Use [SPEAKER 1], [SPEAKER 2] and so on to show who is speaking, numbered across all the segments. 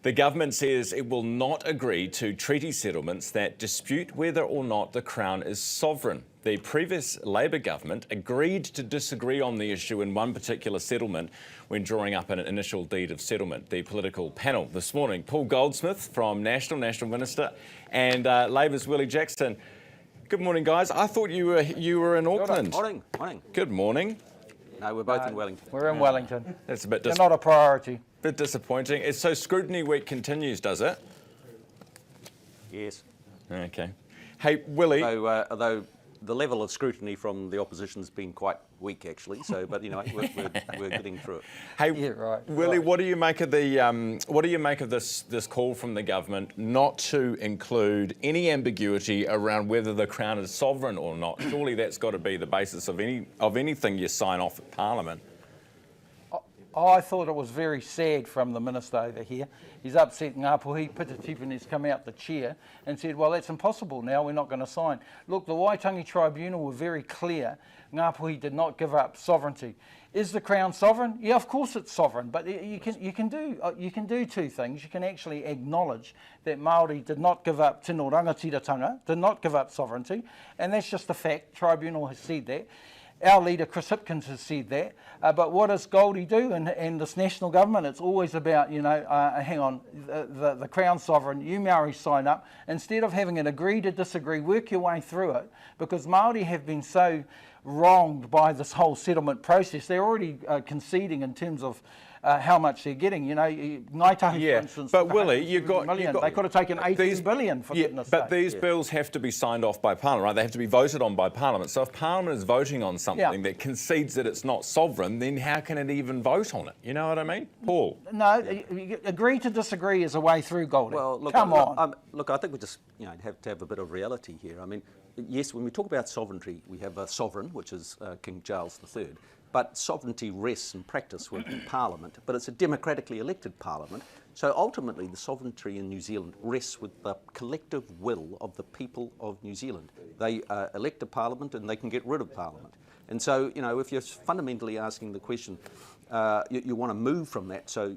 [SPEAKER 1] The government says it will not agree to treaty settlements that dispute whether or not the Crown is sovereign. The previous Labor government agreed to disagree on the issue in one particular settlement when drawing up an initial deed of settlement. The political panel this morning, Paul Goldsmith from National Minister, and Labor's Willie Jackson. Good morning, guys. I thought you were in Auckland.
[SPEAKER 2] Morning.
[SPEAKER 1] Good morning.
[SPEAKER 2] No, we're both in Wellington.
[SPEAKER 3] We're in Wellington.
[SPEAKER 1] That's a bit
[SPEAKER 3] They're not a priority.
[SPEAKER 1] bit disappointing. So Scrutiny Week continues, does it?
[SPEAKER 2] Yes.
[SPEAKER 1] Okay. Hey, Willie.
[SPEAKER 2] Although the level of scrutiny from the opposition has been quite weak, actually. So, but you know, we're getting through it.
[SPEAKER 1] Hey,
[SPEAKER 3] Yeah, right.
[SPEAKER 1] Willie,
[SPEAKER 3] Right.
[SPEAKER 1] what do you make of this call from the government not to include any ambiguity around whether the Crown is sovereign or not? Surely that's got to be the basis of anything you sign off at Parliament.
[SPEAKER 3] I thought it was very sad from the minister over here. He's upset Ngāpuhi. Pitatipane's come out the chair and said, well, that's impossible now, we're not going to sign. Look, the Waitangi Tribunal were very clear. Ngāpuhi did not give up sovereignty. Is the Crown sovereign? Yeah, of course it's sovereign, but you can do two things. You can actually acknowledge that Māori did not give up tino rangatiratanga, did not give up sovereignty, and that's just a fact. Tribunal has said that. Our leader, Chris Hipkins, has said that. But what does Goldie do in this national government? It's always about, hang on, the Crown's sovereign, you Māori sign up. Instead of having an agree to disagree, work your way through it, because Māori have been so wronged by this whole settlement process. They're already conceding in terms of how much they're getting. You know, Ngāi Tahi, for instance,
[SPEAKER 1] but Willie, you've got
[SPEAKER 3] they could have taken 18 billion for goodness sake.
[SPEAKER 1] But these bills have to be signed off by Parliament, right? They have to be voted on by Parliament. So if Parliament is voting on something that concedes that it's not sovereign, then how can it even vote on it? You know what I mean, Paul?
[SPEAKER 3] No, agree to disagree is a way through, Goldie.
[SPEAKER 2] Well, look,
[SPEAKER 3] come on.
[SPEAKER 2] Look, I think we just have to have a bit of reality here. I mean, yes, when we talk about sovereignty, we have a sovereign, which is King Charles III. But sovereignty rests in practice with Parliament, but it's a democratically elected Parliament. So ultimately, the sovereignty in New Zealand rests with the collective will of the people of New Zealand. They elect a Parliament and they can get rid of Parliament. And so, if you're fundamentally asking the question, you want to move from that, so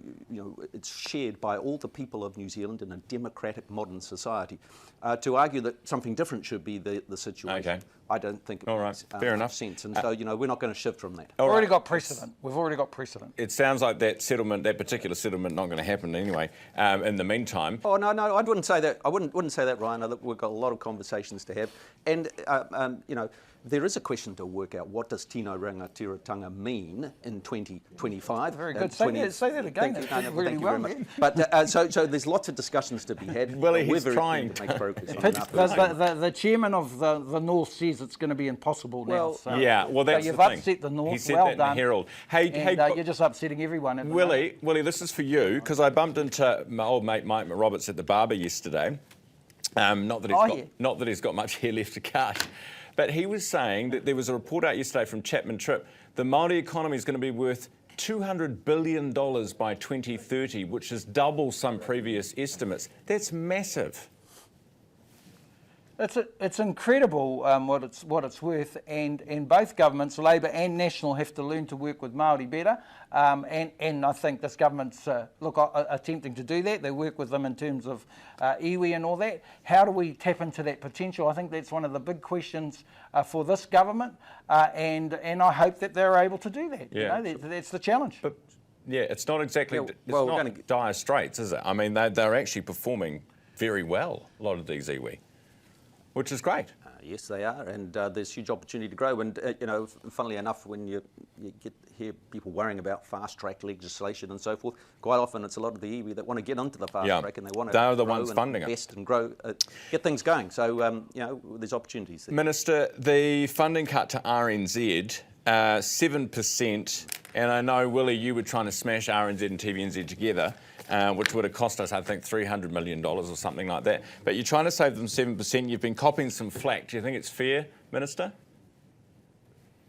[SPEAKER 2] it's shared by all the people of New Zealand in a democratic modern society. To argue that something different should be the situation, I don't think it makes
[SPEAKER 1] fair enough
[SPEAKER 2] sense. And so, we're not going to shift from that.
[SPEAKER 3] We've already got precedent. We've already got precedent.
[SPEAKER 1] It sounds like that particular settlement, not going to happen anyway. In the meantime,
[SPEAKER 2] oh no, I wouldn't say that. I wouldn't say that, Ryan. We've got a lot of conversations to have, and there is a question to work out. What does tino rangatiratanga mean in 2025?
[SPEAKER 3] Very good. Say that again.
[SPEAKER 2] Thank you
[SPEAKER 3] really
[SPEAKER 2] very much. But so there's lots of discussions to be had.
[SPEAKER 1] Willie,
[SPEAKER 2] we're
[SPEAKER 1] he's
[SPEAKER 2] very
[SPEAKER 1] trying
[SPEAKER 2] keen to make progress on that.
[SPEAKER 3] The chairman of the North says it's going to be impossible now.
[SPEAKER 2] Well,
[SPEAKER 3] so,
[SPEAKER 1] that's
[SPEAKER 3] you've
[SPEAKER 1] the thing.
[SPEAKER 3] upset the North.
[SPEAKER 1] He said
[SPEAKER 3] well
[SPEAKER 1] that in the
[SPEAKER 3] done.
[SPEAKER 1] Herald.
[SPEAKER 3] You're just upsetting everyone.
[SPEAKER 1] Willie, this is for you, because I bumped into my old mate Mike Roberts at the barber yesterday. Not that he's got much hair left to cut. But he was saying that there was a report out yesterday from Chapman Tripp. The Māori economy is going to be worth $200 billion by 2030, which is double some previous estimates. That's massive.
[SPEAKER 3] It's incredible what it's worth, and both governments, Labor and National, have to learn to work with Māori better. And I think this government's attempting to do that. They work with them in terms of iwi and all that. How do we tap into that potential? I think that's one of the big questions for this government, and I hope that they're able to do that.
[SPEAKER 1] Yeah.
[SPEAKER 3] That's the challenge.
[SPEAKER 1] But it's not exactly dire straits, is it? I mean, they're actually performing very well, a lot of these iwi, which is great.
[SPEAKER 2] Yes, they are, and there's huge opportunity to grow. And funnily enough, when you hear people worrying about fast-track legislation and so forth, quite often it's a lot of the iwi that want to get into the fast track and they want to invest and grow, get things going. So there's opportunities there.
[SPEAKER 1] Minister, the funding cut to RNZ, 7%, and I know, Willie, you were trying to smash RNZ and TVNZ together, which would have cost us, I think, $300 million or something like that. But you're trying to save them 7%. You've been copying some flack. Do you think it's fair, Minister?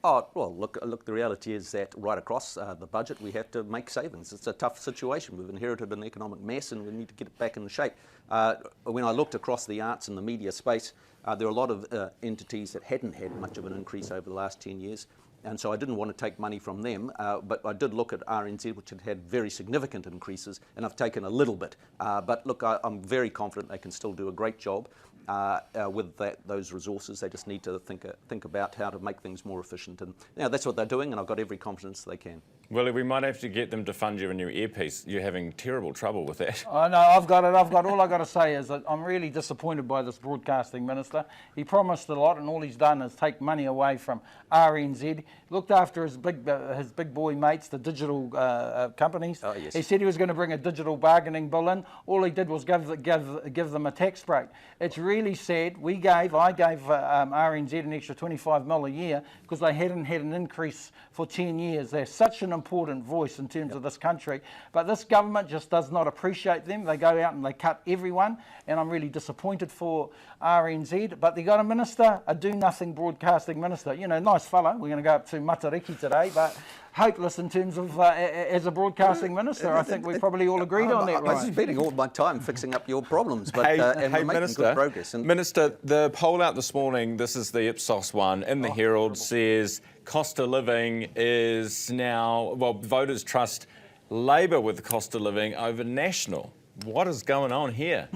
[SPEAKER 2] Oh, well, look, the reality is that right across the budget, we have to make savings. It's a tough situation. We've inherited an economic mess and we need to get it back in shape. When I looked across the arts and the media space, there are a lot of entities that hadn't had much of an increase over the last 10 years. and so I didn't want to take money from them, but I did look at RNZ, which had had very significant increases, and I've taken a little bit. But look, I'm very confident they can still do a great job with those resources. They just need to think about how to make things more efficient, and that's what they're doing, and I've got every confidence they can.
[SPEAKER 1] Willie, we might have to get them to fund you a new earpiece. You're having terrible trouble with that.
[SPEAKER 3] I know, I've got it. All I've got to say is that I'm really disappointed by this broadcasting minister. He promised a lot, and all he's done is take money away from RNZ, looked after his big boy mates, the digital companies.
[SPEAKER 2] Oh, yes.
[SPEAKER 3] He said he was going to bring a digital bargaining bill in. All he did was give them a tax break. It's really sad. I gave RNZ an extra 25 mil a year because they hadn't had an increase for 10 years. They're such an important voice in terms of this country, but this government just does not appreciate them. They go out and they cut everyone, and I'm really disappointed for RNZ. But they got a minister, a do-nothing broadcasting minister. Nice fellow. We're going to go up to Matariki today, but hopeless in terms of as a broadcasting minister. I think we probably all agreed on that, right?
[SPEAKER 2] I'm spending all my time fixing up your problems, but
[SPEAKER 1] Hey,
[SPEAKER 2] and we're making
[SPEAKER 1] Minister,
[SPEAKER 2] good progress.
[SPEAKER 1] Minister, the poll out this morning, this is the Ipsos one, in the Herald says cost of living is now, voters trust Labour with the cost of living over National. What is going on here?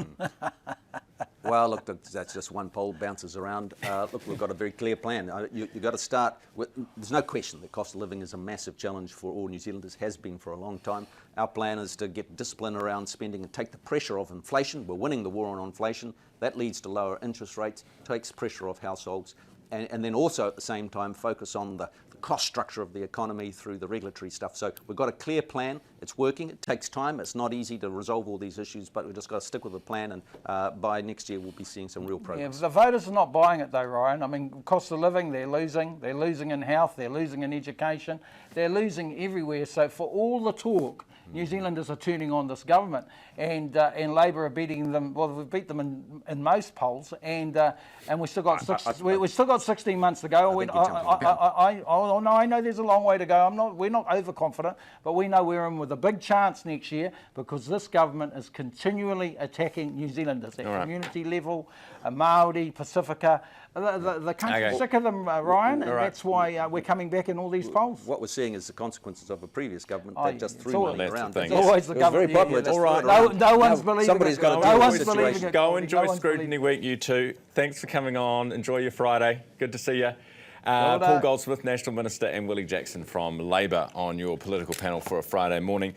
[SPEAKER 2] Well, look, that's just one poll, bounces around. Look, we've got a very clear plan. You've got to start with, there's no question that cost of living is a massive challenge for all New Zealanders, has been for a long time. Our plan is to get discipline around spending and take the pressure off inflation. We're winning the war on inflation. That leads to lower interest rates, takes pressure off households, and then also at the same time focus on the cost structure of the economy through the regulatory stuff. So we've got a clear plan. It's working. It takes time. It's not easy to resolve all these issues, but we've just got to stick with the plan, and by next year we'll be seeing some real progress.
[SPEAKER 3] Yeah, the voters are not buying it though, Ryan. I mean, cost of living, they're losing. They're losing in health. They're losing in education. They're losing everywhere. So for all the talk, New Zealanders are turning on this government, and Labour are beating them. Well, we've beat them in most polls, and we still got we still got 16 months to go. I know there's a long way to go. We're not overconfident, but we know we're in with a big chance next year because this government is continually attacking New Zealanders at community level, Māori, Pacifica. The country's sick of them, Ryan, and that's why we're coming back in all these polls.
[SPEAKER 2] What we're seeing is the consequences of a previous government that just threw money around.
[SPEAKER 1] It's
[SPEAKER 3] always the government.
[SPEAKER 2] Very popular.
[SPEAKER 1] All right.
[SPEAKER 3] No one's believing
[SPEAKER 2] somebody's
[SPEAKER 3] it.
[SPEAKER 2] got to
[SPEAKER 3] No
[SPEAKER 2] deal
[SPEAKER 3] one's
[SPEAKER 2] with the
[SPEAKER 3] believing
[SPEAKER 2] situation.
[SPEAKER 3] it.
[SPEAKER 1] Go enjoy
[SPEAKER 3] No one's
[SPEAKER 1] Scrutiny Week, you two. Thanks for coming on. Enjoy your Friday. Good to see you.
[SPEAKER 3] Well
[SPEAKER 1] Paul Goldsmith, National Minister, and Willie Jackson from Labour on your political panel for a Friday morning.